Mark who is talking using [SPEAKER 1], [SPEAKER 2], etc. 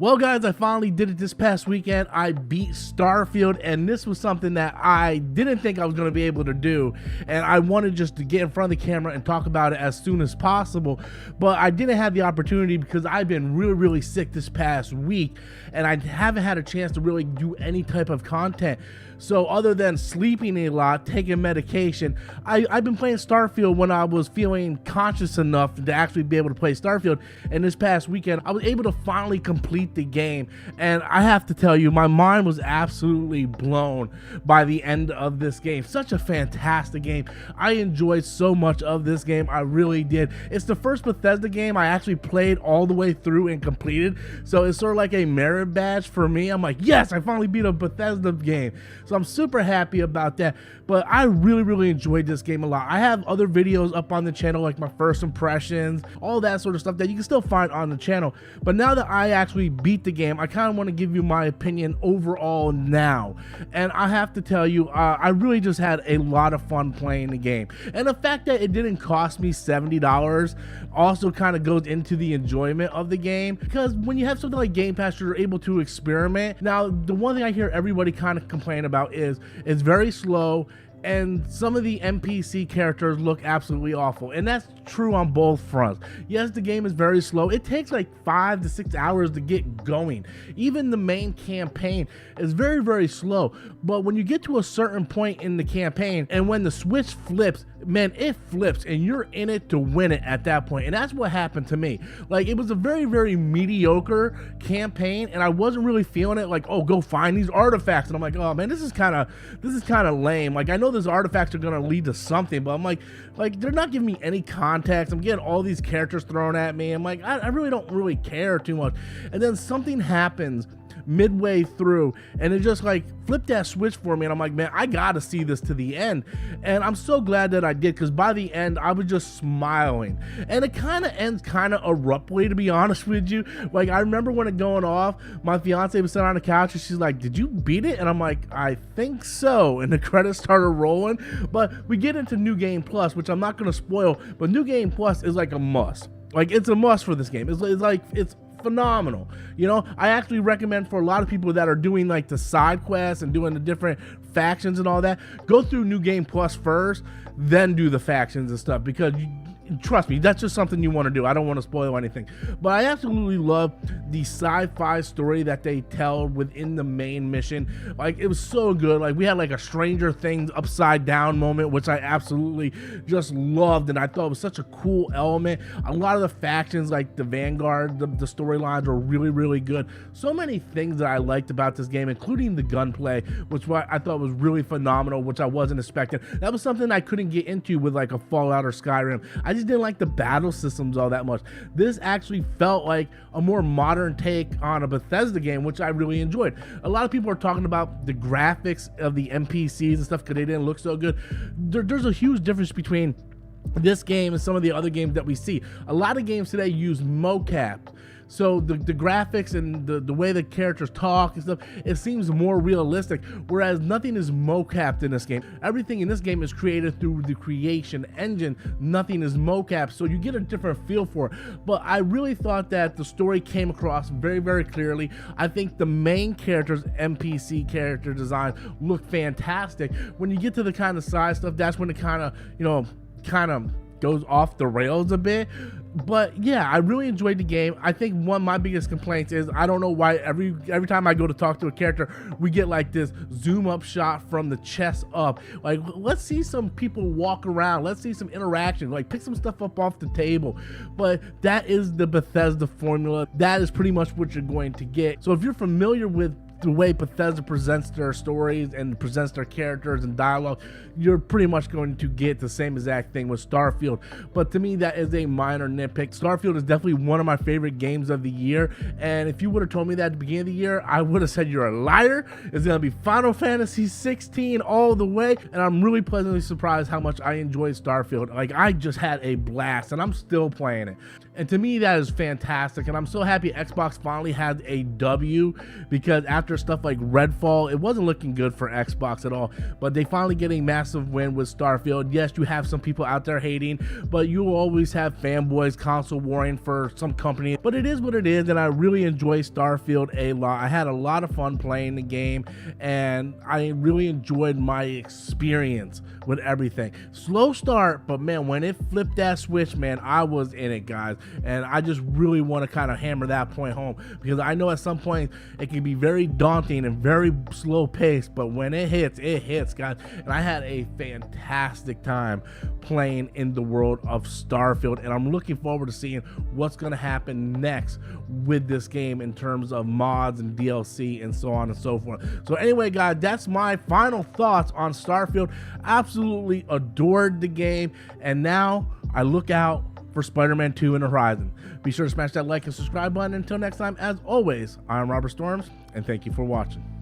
[SPEAKER 1] Well, guys, I finally did it this past weekend. I beat Starfield, and this was something that I didn't think I was going to be able to do, and I wanted just to get in front of the camera and talk about it as soon as possible, but I didn't have the opportunity because I've been really sick this past week, and I haven't had a chance to really do any type of content. So other than sleeping a lot, taking medication, I've been playing Starfield when I was feeling conscious enough to actually be able to play Starfield, and this past weekend I was able to finally complete the game, and I have to tell you, my mind was absolutely blown by the end of this game. Such a fantastic game. I enjoyed so much of this game. I really did. It's the first Bethesda game I actually played all the way through and completed, so it's sort of like a merit badge for me. I'm like, yes, I finally beat a Bethesda game. So I'm super happy about that, but I really enjoyed this game a lot. I have other videos up on the channel, like my first impressions, all that sort of stuff that you can still find on the channel. But now that I actually beat the game, I kind of want to give you my opinion overall now. And I have to tell you, I really just had a lot of fun playing the game. And the fact that it didn't cost me $70 also kind of goes into the enjoyment of the game, because when you have something like Game Pass, you're able to experiment. Now, the one thing I hear everybody kind of complain about is it's very slow, and some of the NPC characters look absolutely awful, and that's true on both fronts. Yes, the game is very slow. It takes like 5 to 6 hours to get going. Even the main campaign is very slow, but when you get to a certain point in the campaign and when the switch flips, man, it flips and you're in it to win it at that point. And that's what happened to me. Like, it was a very mediocre campaign, and I wasn't really feeling it. Like, oh, go find these artifacts, and I'm like, oh man, this is kind of lame. Like, I know those artifacts are gonna lead to something, but I'm like they're not giving me any context. I'm getting all these characters thrown at me. I'm like, I really don't care too much. And then something happens midway through, and it just like flipped that switch for me, and I'm like, man, I gotta see this to the end. And I'm so glad that I did, because by the end I was just smiling. And it kind of ends kind of abruptly, to be honest with you. Like, I remember when it going off, my fiance was sitting on the couch and she's like, did you beat it? And I'm like, I think so. And the credits started rolling. But we get into New Game Plus, which I'm not going to spoil, but New Game Plus is like a must. Like, it's a must for this game. It's phenomenal. You know, I actually recommend for a lot of people that are doing like the side quests and doing the different factions and all that, go through New Game Plus first, then do the factions and stuff, because trust me, that's just something you want to do. I don't want to spoil anything, but I absolutely love the sci-fi story that they tell within the main mission. Like, it was so good. Like, we had like a Stranger Things upside down moment, which I absolutely just loved, and I thought it was such a cool element. A lot of the factions, like the Vanguard, the storylines were really good. So many things that I liked about this game, including the gunplay, which I thought was really phenomenal, which I wasn't expecting. That was something I couldn't get into with like a Fallout or Skyrim. I just didn't like the battle systems all that much. This actually felt like a more modern take on a Bethesda game, which I really enjoyed. A lot of people are talking about the graphics of the NPCs and stuff because they didn't look so good. There's a huge difference between this game and some of the other games that we see. A lot of games today use mocap. So the graphics and the way the characters talk and stuff, it seems more realistic, whereas nothing is mocapped in this game. Everything in this game is created through the creation engine. Nothing is mocapped, so you get a different feel for it. But I really thought that the story came across very clearly. I think the main characters, NPC character design, look fantastic. When you get to the kind of side stuff, that's when it kind of goes off the rails a bit. But yeah, I really enjoyed the game. I think one of my biggest complaints is I don't know why every time I go to talk to a character, we get like this zoom up shot from the chest up. Like, let's see some people walk around. Let's see some interaction. Like, pick some stuff up off the table. But that is the Bethesda formula. That is pretty much what you're going to get. So if you're familiar with the way Bethesda presents their stories and presents their characters and dialogue, you're pretty much going to get the same exact thing with Starfield. But to me, that is a minor nitpick. Starfield is definitely one of my favorite games of the year, and if you would have told me that at the beginning of the year, I would have said you're a liar. It's gonna be Final Fantasy 16 all the way, and I'm really pleasantly surprised how much I enjoyed Starfield. Like, I just had a blast, and I'm still playing it. And to me, that is fantastic. And I'm so happy Xbox finally had a W, because after stuff like Redfall, it wasn't looking good for Xbox at all. But they finally get a massive win with Starfield. Yes, you have some people out there hating, but you will always have fanboys console warring for some company. But it is what it is, and I really enjoy Starfield a lot. I had a lot of fun playing the game, and I really enjoyed my experience with everything. Slow start, but man, when it flipped that switch, man, I was in it, guys. And I just really want to kind of hammer that point home, because I know at some point it can be very daunting and very slow paced, but when it hits, guys. And I had a fantastic time playing in the world of Starfield, and I'm looking forward to seeing what's going to happen next with this game in terms of mods and DLC and so on and so forth. So anyway, guys, that's my final thoughts on Starfield. Absolutely adored the game, and now I look out for Spider-Man 2 in the horizon. Be sure to smash that like and subscribe button. Until next time, as always, I'm Robert Storms, and thank you for watching.